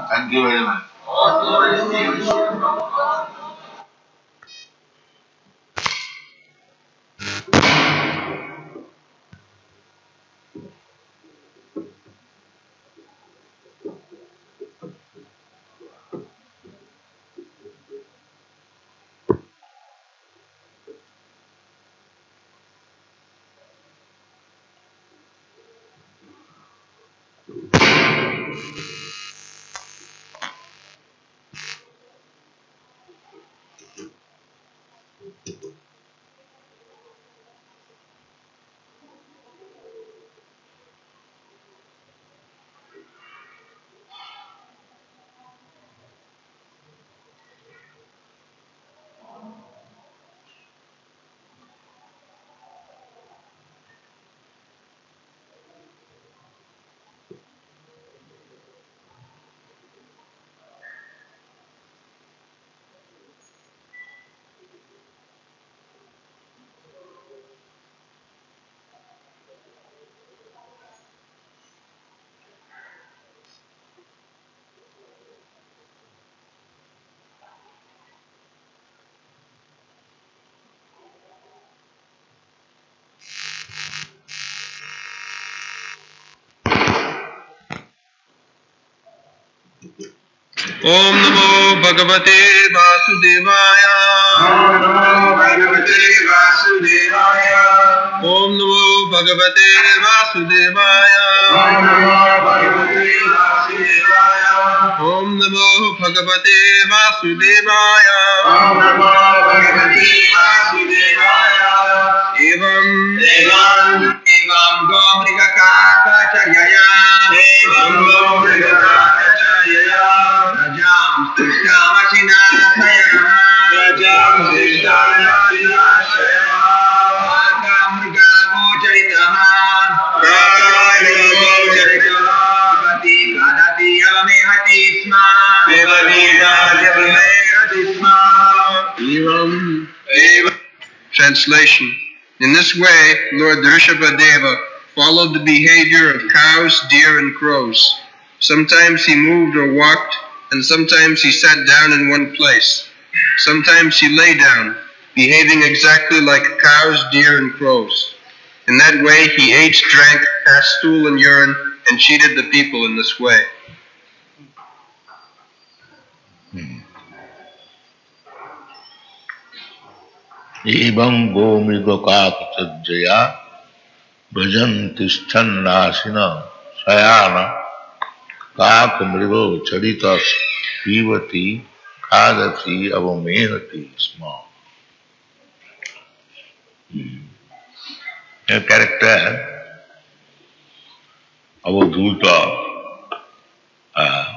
Thank you very much. Om Namo Bhagavate Vasudevaya. Om Namo Bhagavate Vasudevaya. Om Bhagavate Vasudevaya. Om Namo Bhagavate Vasudevaya. Om Namo Bhagavate Vasudevaya. Om Namo Bhagavate Vasudevaya. Evam Gomrigakakacharya. Evam Gomrigakacharya. Rajam Sthishtamashinasaya. Rajam Sthishtamashinasaya. Akamrgagocharitama. Bhavati kadati avamehati sma. Translation. In this way, Lord Rishabhadeva followed the behavior of cows, deer, and crows. Sometimes he moved or walked, and sometimes he sat down in one place. Sometimes he lay down, behaving exactly like cows, deer, and crows. In that way, he ate, drank, passed stool and urine, and cheated the people in this way. Evam gomrigakakacharya bhajanti sthannasina sayana kakamrigo charitas pivati khadati avamehati sma. A character avadhuta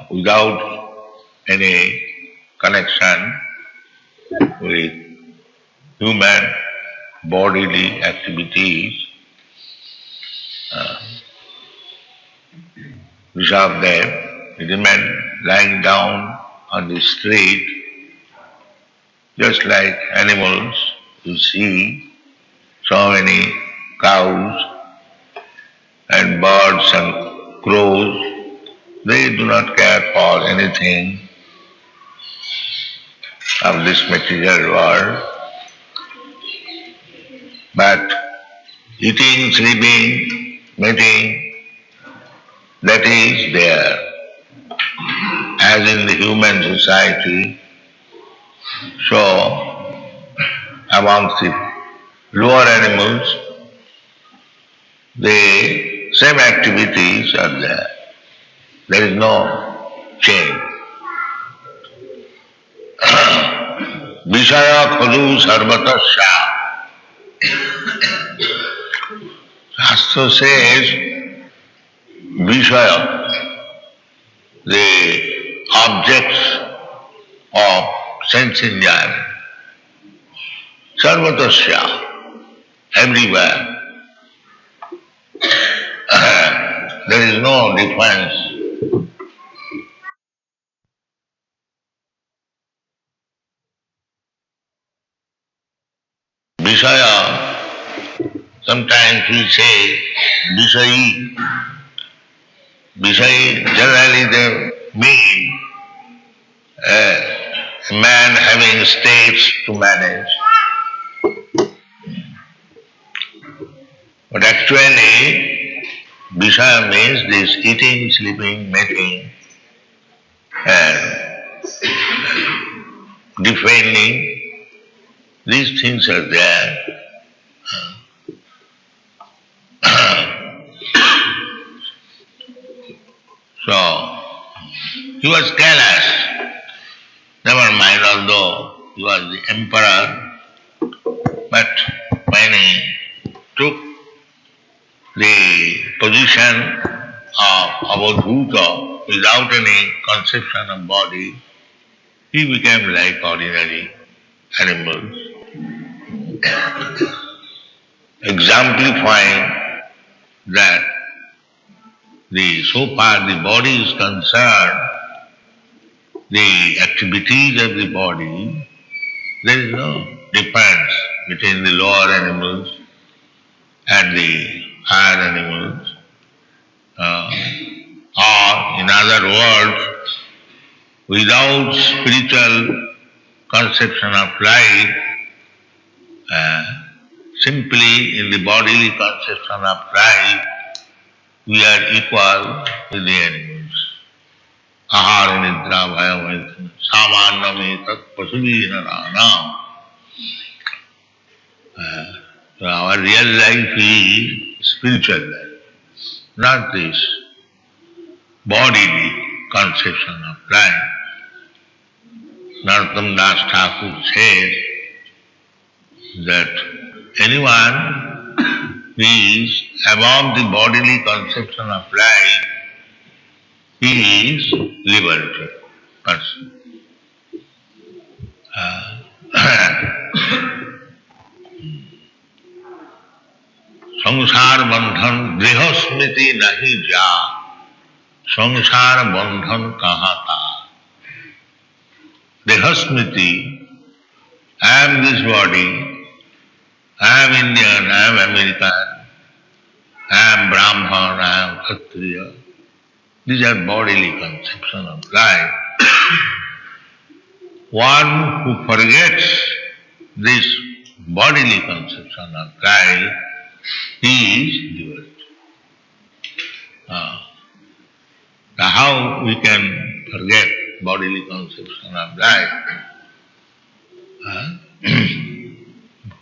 without any connection with human bodily activities. Rishabdev remained lying down on the street, just like animals. You see so many cows and birds and crows. They do not care for anything of this material world, but eating, sleeping, mating, that is there. As in the human society, so amongst the lower animals, the same activities are there. There is no change. Vishaya khalu sarvatasya. Shastra says, Vishaya, the objects of sense enjoyment, sarvatasya, everywhere. There is no difference. Vishaya, sometimes we say Vishayi. Vishayi, generally they mean a man having states to manage. But actually, Vishaya means this eating, sleeping, mating, and defending. These things are there. So, he was careless. Never mind, although he was the emperor, but when he took the position of avadhuta without any conception of body, he became like ordinary animals, exemplifying that so far the body is concerned, the activities of the body, there is no difference between the lower animals and the higher animals. Or in other words, without spiritual conception of life, simply in the bodily conception of life, we are equal with the animals. Ahara nidra bhayam samannam etat pasuvinaranam. So our real life is spiritual life, not this bodily conception of life. Narottam Das Thakur says that anyone who is above the bodily conception of life, he is liberated person. संसार बंधन गृह स्मृति नहीं जा, संसार बंधन कहाँ था. Deha smriti, I am this body, I am Indian, I am American, I am Brahman, I am Kshatriya. These are bodily conception of life. One who forgets this bodily conception of life, he is liberated. How we can forget bodily conception of life?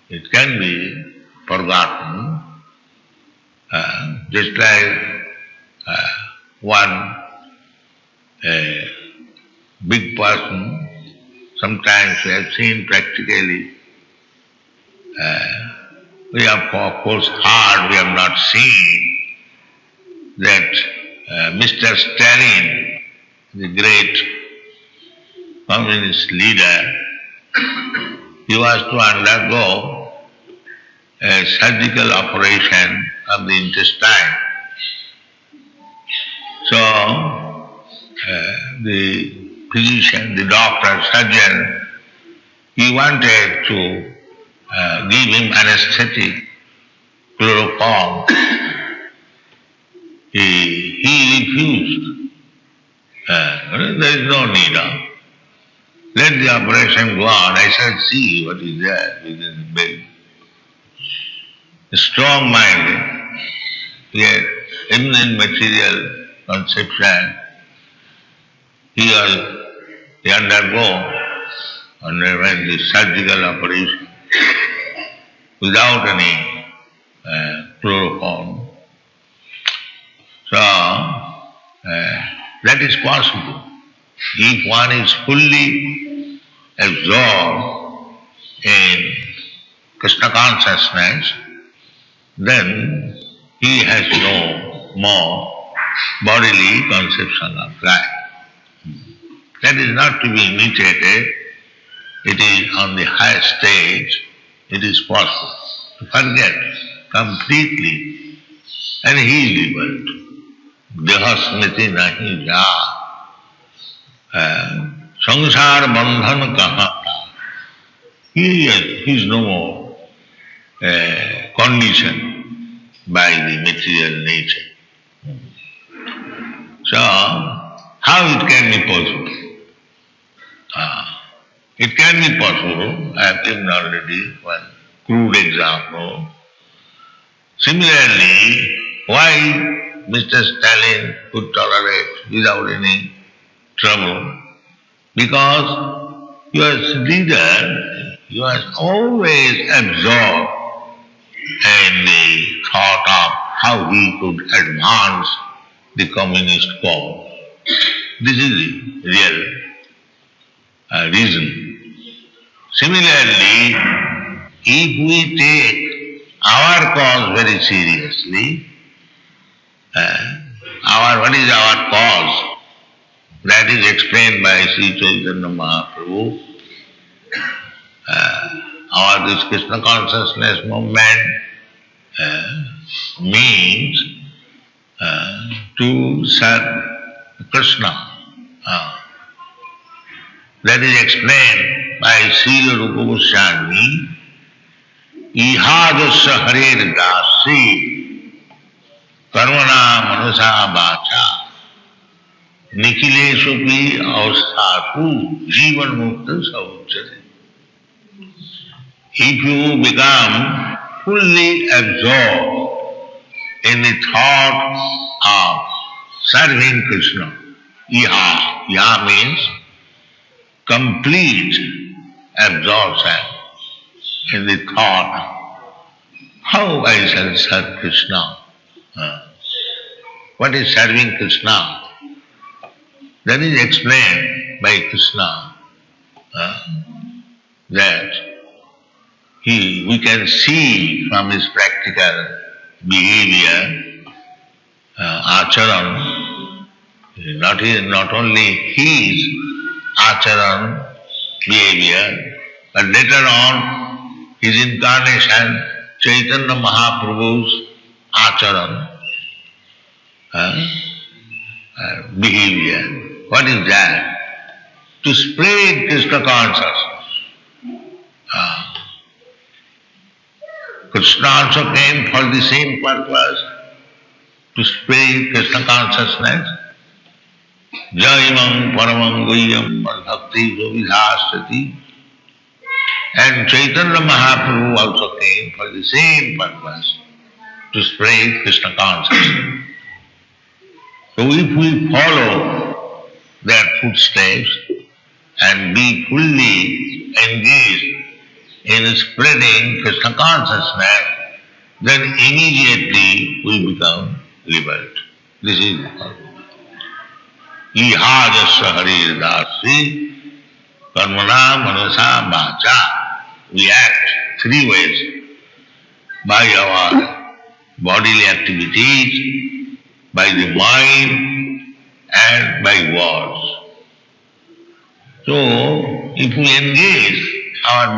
It can be forgotten, just like one big person. Sometimes we have seen practically. We have, of course, heard, we have not seen that Mr. Stalin, the great communist leader, he was to undergo a surgical operation of the intestine. So, the physician, the doctor, surgeon, he wanted to give him anesthetic, chloroform. He refused. There is no need of. Let the operation go on. I shall see what is there within the baby. Strong-minded, yet even in material conception, he underwent the surgical operation without any chloroform. So, that is possible. If one is fully absorbed in Krishna consciousness, then he has no more bodily conception of life. That is not to be imitated. It is on the higher stage, it is possible to forget completely, and he is liberated. Deha smriti nahi ja. Sansar bandhan kaha tha. He is no more conditioned by the material nature. So, how it can be possible? It can be possible. I have given already one crude example. Similarly, why Mr. Stalin could tolerate without any trouble? Because he was leader, he was always absorbed in the thought of how he could advance the communist cause. This is the real reason. Similarly, if we take our cause very seriously, what is our cause? That is explained by Sri Chaitanya Mahaprabhu. This Krishna consciousness movement means to serve Krishna. That is explained by Srila Rupa Goswami. Ihadasya harer dasi karmana manasa vacha nikhileshu pi avasthatu jivan mukta sauchare. If you become fully absorbed in the thought of serving Krishna, iha means complete absorption in the thought how I shall serve Krishna? What is serving Krishna? That is explained by Krishna that we can see from his practical behavior, Charan, not only his Charan behavior, but later on his incarnation, Chaitanya Mahaprabhu's Charan behavior. What is that? To spread Krishna consciousness. Krishna also came for the same purpose, to spread Krishna consciousness. Jaimam paramam guhyam bhakti vidhastati. And Chaitanya Mahaprabhu also came for the same purpose, to spread Krishna consciousness. So if we follow their footsteps and be fully engaged in spreading Krishna consciousness, then immediately we become liberated. This is Ihajasya Harir Dasi Karmana Manasa Vacha. We act three ways: by our bodily activities, by the mind, and by words. So, if we engage our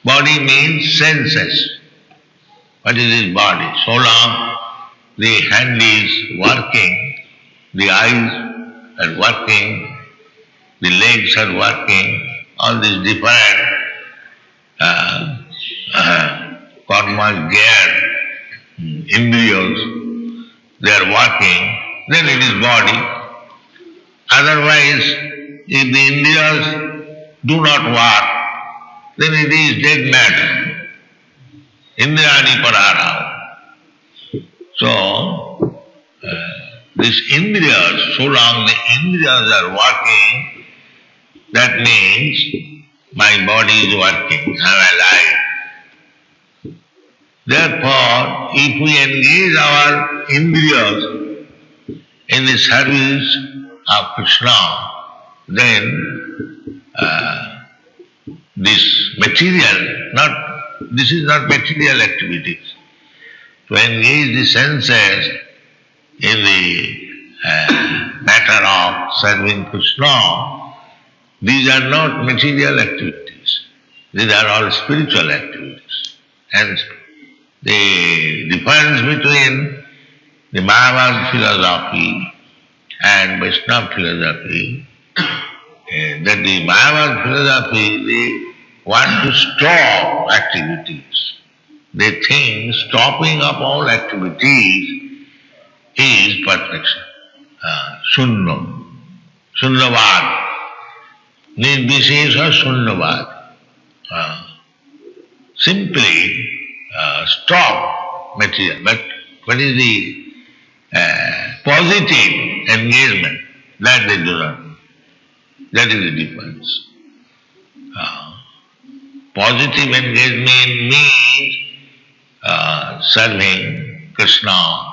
body means senses. What is this body? So long the hand is working, the eyes are working, the legs are working, all these different karma gear, indriyas, they are working, then it is body. Otherwise, if the indriyas do not work, then it is dead matter. Indrani parara. So, these indriyas, so long the indriyas are working, that means my body is working, I am alive. Therefore, if we engage our indriyas in the service of Krishna, then this is not material activities. To engage the senses in the matter of serving Krishna, these are not material activities. These are all spiritual activities. And the difference between the Mayavad philosophy and Vaishnava philosophy is that the Mayavad philosophy, they want to stop activities. They think stopping of all activities is perfection. Sunnavad. Nirbishesha Sunnavad. Simply stop material. But what is the positive engagement? That they do not. That is the difference. Positive engagement means serving Krishna.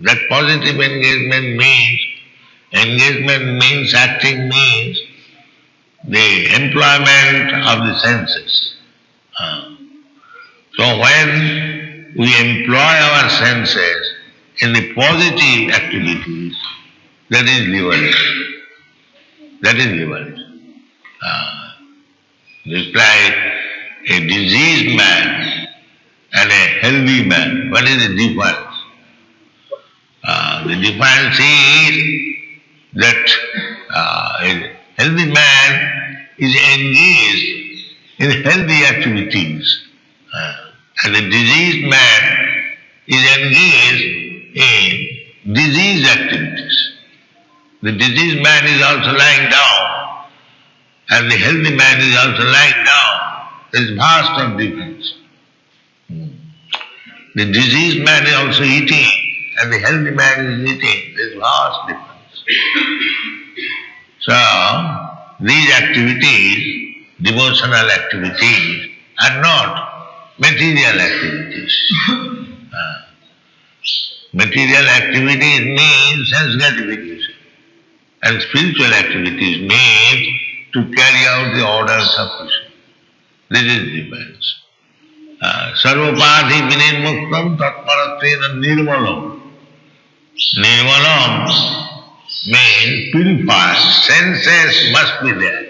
That positive engagement means acting means the employment of the senses. So when we employ our senses in the positive activities, that is liberation. That is liberation. Just like a diseased man and a healthy man. What is the difference? The difference is that a healthy man is engaged in healthy activities, and a diseased man is engaged in diseased activities. The diseased man is also lying down, and the healthy man is also lying down. There is vast of difference. The diseased man is also eating, and the healthy man is eating. There is vast difference. So, these activities, devotional activities, and not material activities. Material activities mean sense gratification, and spiritual activities mean to carry out the orders of Krishna. This is the difference. Sarvapādhi vinirmuktam tatparatena nirmalam. Nirmalam means purified. Senses must be there.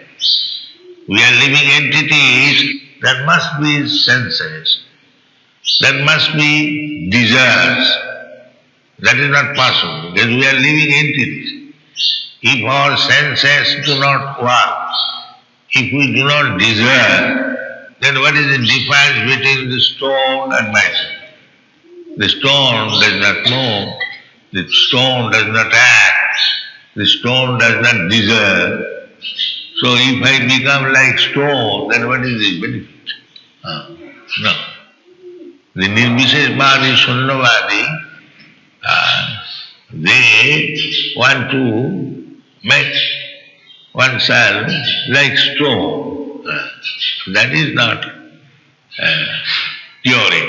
We are living entities, there must be senses. There must be desires. That is not possible because we are living entities. If our senses do not work, if we do not desire, then what is the difference between the stone and myself? The stone does not move, the stone does not act, the stone does not desire. So if I become like stone, then what is the benefit? No. The Nirvisheshvadi, Sunnavadi, they want to make oneself like stone. That is not theory.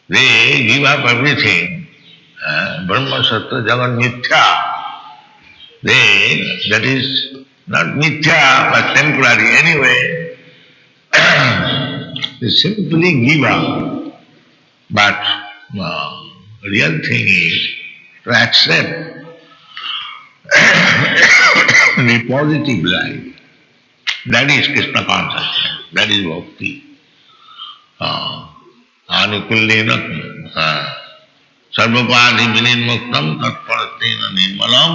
They give up everything. Brahma, Sattva, Jagat, Mithya. That is not Mithya but temporary anyway. They simply give up. But real thing is to accept the positive life. That is Krishna consciousness. That is Bhakti. Anukullena sarvapādhi vinirmuktam tatparatena nirmalam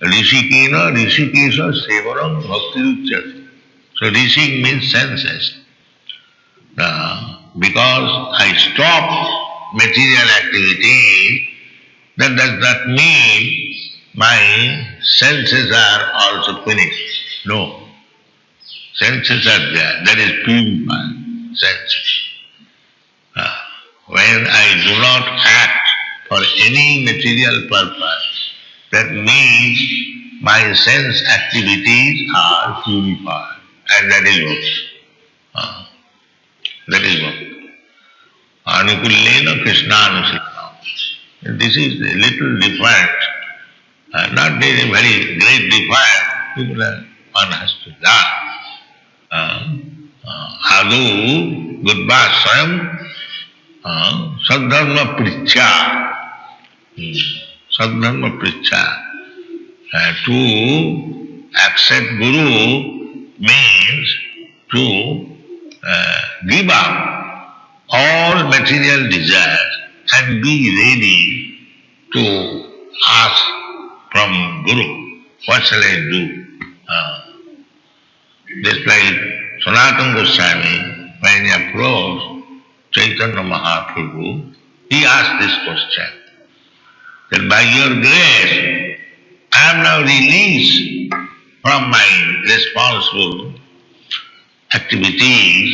rishikena rishikesha sevaram bhakti uchyate. So rishik means senses. Because I stop material activity, that does not mean my senses are also finished. No. Senses are there. That is purified senses. When I do not act for any material purpose, that means my sense activities are purified. And that is what. That is what. Anukullena Krishnānusikāṁ. This is a little different, not very great difference. People are, one has to learn. Adu Gudvasayam Sadharma Prichya. Sadharma Prichya. To accept Guru means to give up all material desires and be ready to ask from Guru, what shall I do? Just like Sanatana Goswami, when he approached Chaitanya Mahaprabhu, he asked this question, that by your grace, I am now released from my responsible activities.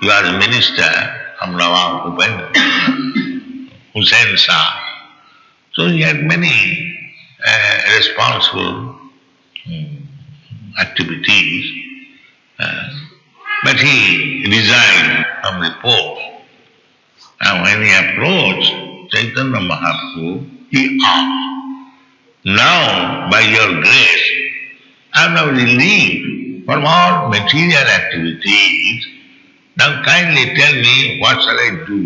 You are the minister from Nawab Hussain Shah. So he had many responsible activities, but he resigned from the post. And when he approached Chaitanya Mahaprabhu, he asked, now by your grace, I am now relieved from all material activities. Now kindly tell me, what shall I do?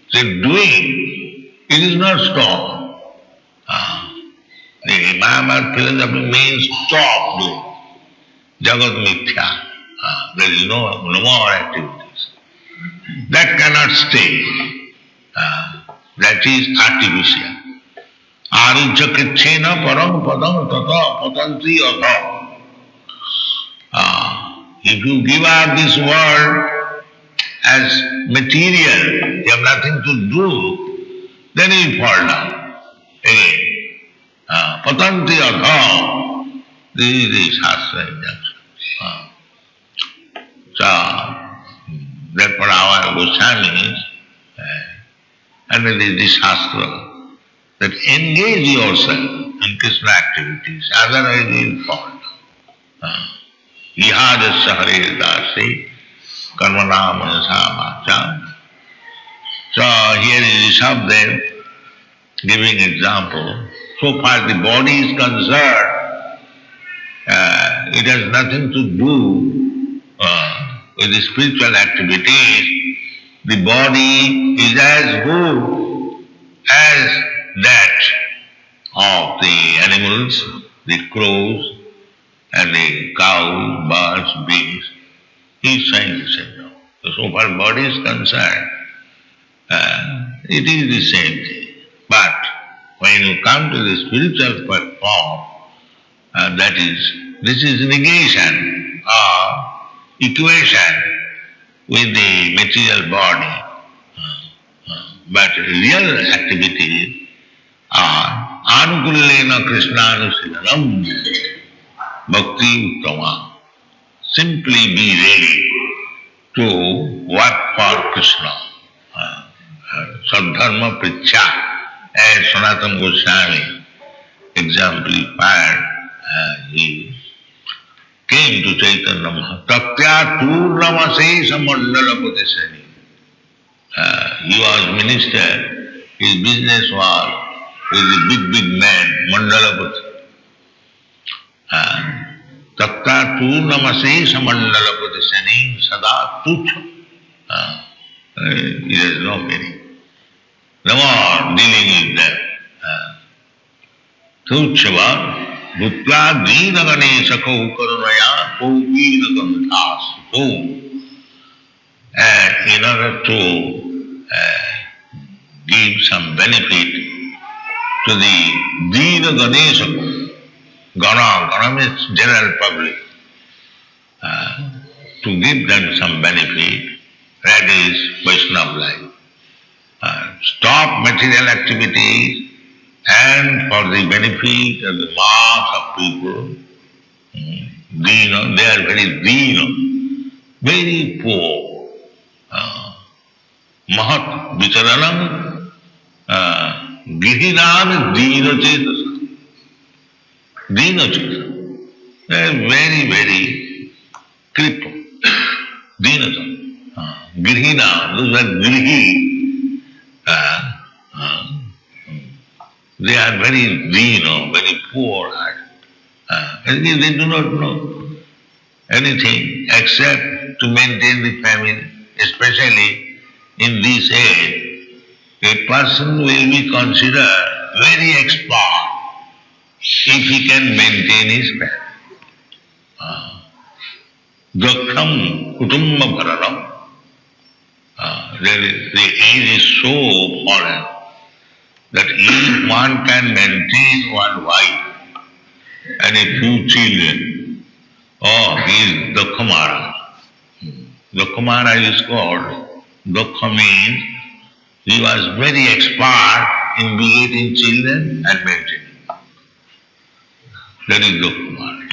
So doing, it is not stop. The Mahamad philosophy means stop doing. Jagat mithya. There is no more activities. That cannot stay. That is artificial. Arujya kritchena param padam tata patanti atha. If you give up this world as material, you have nothing to do, then you fall down again. Patanti atha. This is the Shastra injunction. So, therefore our Goswamis, and it is the Shastra, that engage yourself in Krishna activities, otherwise you will fall down. Ihadasya Hare Dasi karmanam samacham. So here is Rishabdev giving example. So far the body is concerned, it has nothing to do with the spiritual activities. The body is as good as that of the animals, the crows and the cows, birds, beasts. He is trying to say no. So far body is concerned, it is the same thing. But when you come to the spiritual form, this is negation or equation with the material body. But real activities are anukullena krishnanushilanam bhakti uttama. Simply be ready to work for Krishna. Sadharma pricha, as Sanatana Goswami exemplified, he came to Chaitanya Mahaprabhu. Tatya Turnamase Mandala Putisani. He was minister, his business was with the big man, Mandala Puti. Tatya Turnamase Mandala Putisani Sada Tucha. It has no meaning. No more dealing with them. Tuchava, Bhutla Dina Ganesha Kaukarunaya, Kaupina Gandhas. And in order to give some benefit to the Dina Ganesha, Gana means general public, to give them some benefit, that is Vaishnava life. Stop material activities and for the benefit of the mass of people, they are very dina, very poor. Mahat vicharanam gihinam dina cetasa. Dina cetasa. They are very, very crippled. Dina cetasa. Grihina, those are grihi. They are very dino, very poor. They do not know anything except to maintain the family, especially in this age. A person will be considered very expert if he can maintain his family. Dakham kutumba bharanam. The age is so foreign that if one can maintain one wife and a few children, he is Dakha Maharaj. Dakha Maharaj is called, Dakha means he was very expert in begetting children and maintaining. That is Dakha Maharaj.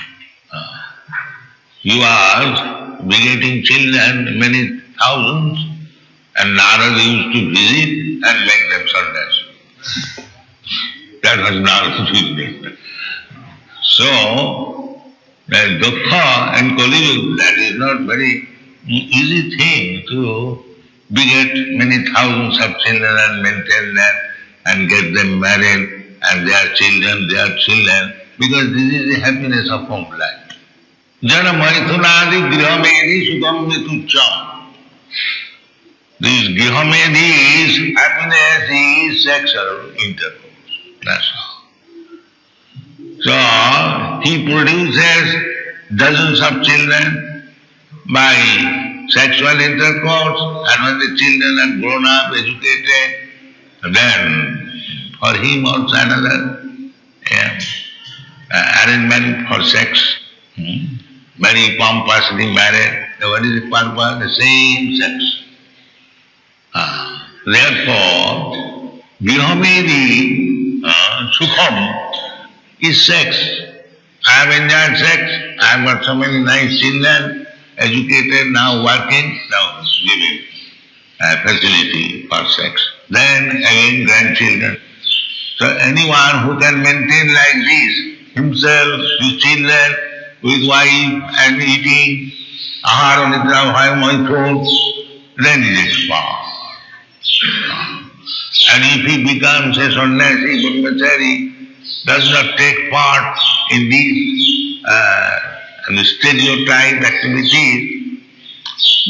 He was begetting children, many thousands, and Narada used to visit and make them sannyasi. That was Narada's business. So, the dukkha and Kali, that is not very easy thing to beget many thousands of children and maintain them and get them married and their children, because this is the happiness of home life. Jana maithunadi grihamedi sukam vitucham. This grihamedi's happiness is sexual intercourse. That's all. So, he produces dozens of children by sexual intercourse, and when the children are grown up, educated, then for him also another arrangement for sex, very pompously married. What is the purpose? The same sex. Therefore, Grihamedi Sukham is sex. I have enjoyed sex, I have got so many nice children, educated, now working, now giving facility for sex. Then again grandchildren. So anyone who can maintain like this, himself, his children, with wife and eating, ahara nidra bhaya maithun, then he is expired. And if he becomes a sannyasi, brahmachari, does not take part in these stereotype activities,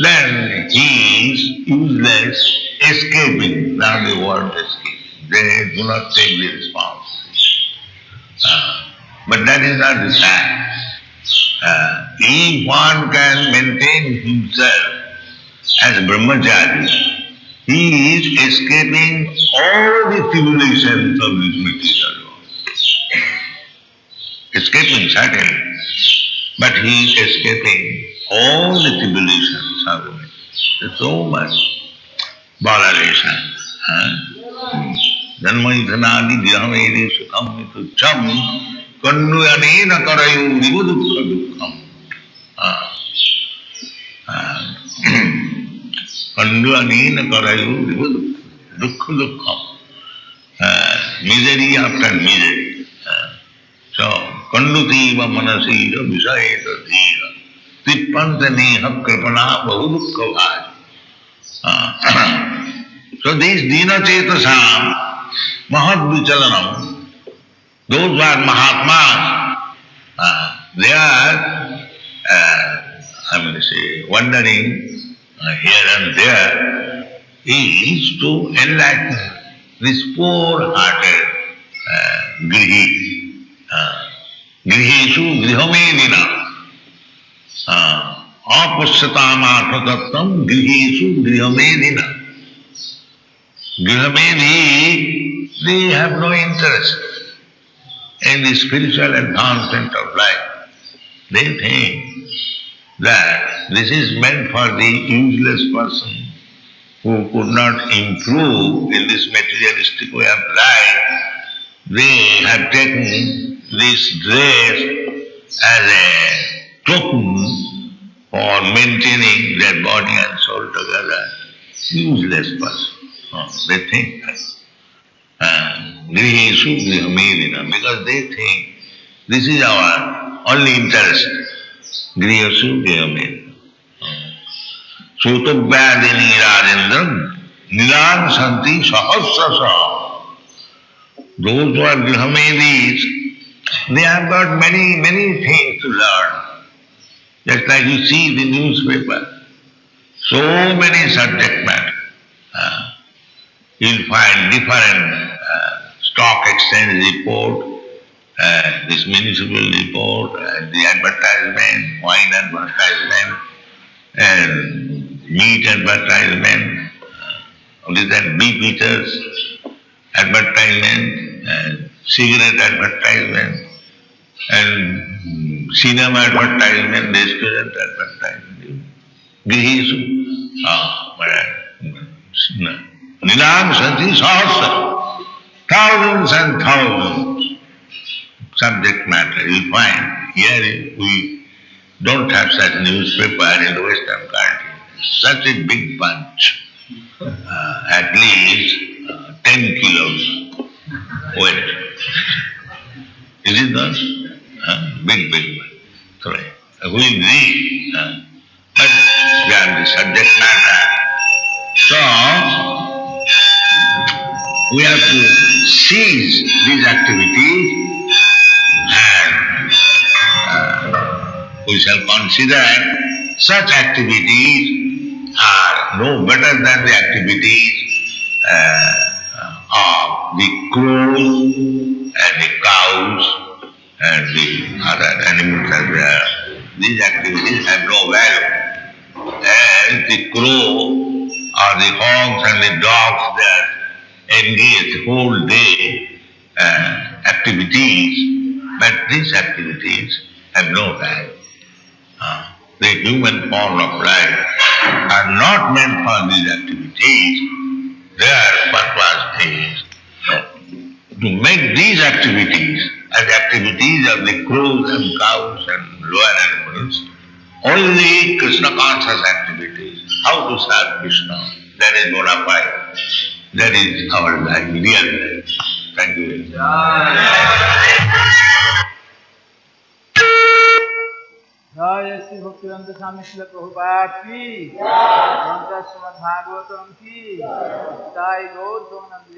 then he is useless, escaping. Now the word escape. They do not take the responsibility. But that is not the science. If one can maintain himself as brahmachari, he is escaping all the tribulations of this material world. Escaping certainly, but he is escaping all the tribulations of it. There's so much botheration. Janmaithanadi dhiramedi sukham tucham kannuyanena karayu rivudukha dukkham. Kannuyanena karayu rivudukha dukkham. Misery after misery. So, kandutiva manasira visayeta dhira. Tippanta neha kripana bahudukha bhaja. So these dina chetasam, mahad vichalanam, those who are mahatmas, they are, wandering here and there, is to enlighten this poor-hearted grihi. Grihishu grihamedina. Apasyatam arthatattam grihishu grihamedina. Grihamedi, they have no interest in the spiritual advancement of life. They think that this is meant for the useless person who could not improve in this materialistic way of life. They have taken this dress as a token for maintaining their body and soul together. Useless person. They think grihishu grihamedina, because they think this is our only interest. Grihishu grihamedina. Sutabhyadini rajendram nilam santi sahasrasa. Those who are grihamedis, they have got many things to learn. Just like you see the newspaper, so many subject matter. You'll find different stock exchange report, this municipal report, the advertisement, wine advertisement, and meat advertisement, then beef eaters advertisement, and cigarette advertisement, and cinema advertisement, restaurant advertisement. Grihishu. Nilam santi sahasra. Thousands and thousands subject matter you find. Here we don't have such newspaper in the Western country. Such a big bunch. At least 10 kilos weight. Is it not? Big one. Sorry. We read. But they are the subject matter. So, we have to seize these activities and we shall consider such activities are no better than the activities of the crows and the cows and the other animals as well. These activities have no value. As the crow or the hogs and the dogs that engage whole day activities, but these activities have no value. The human form of life are not meant for these activities. Their purpose is to make these activities as activities of the crows and cows and lower animals only Krishna conscious activities. How to serve Krishna? That is bona fide. That is our life, real life. Thank you very much. जय श्री भक्तिवेदांत स्वामी श्रील प्रभुपाद की जय श्रीमद् भागवतम की जय गौर गोविंद।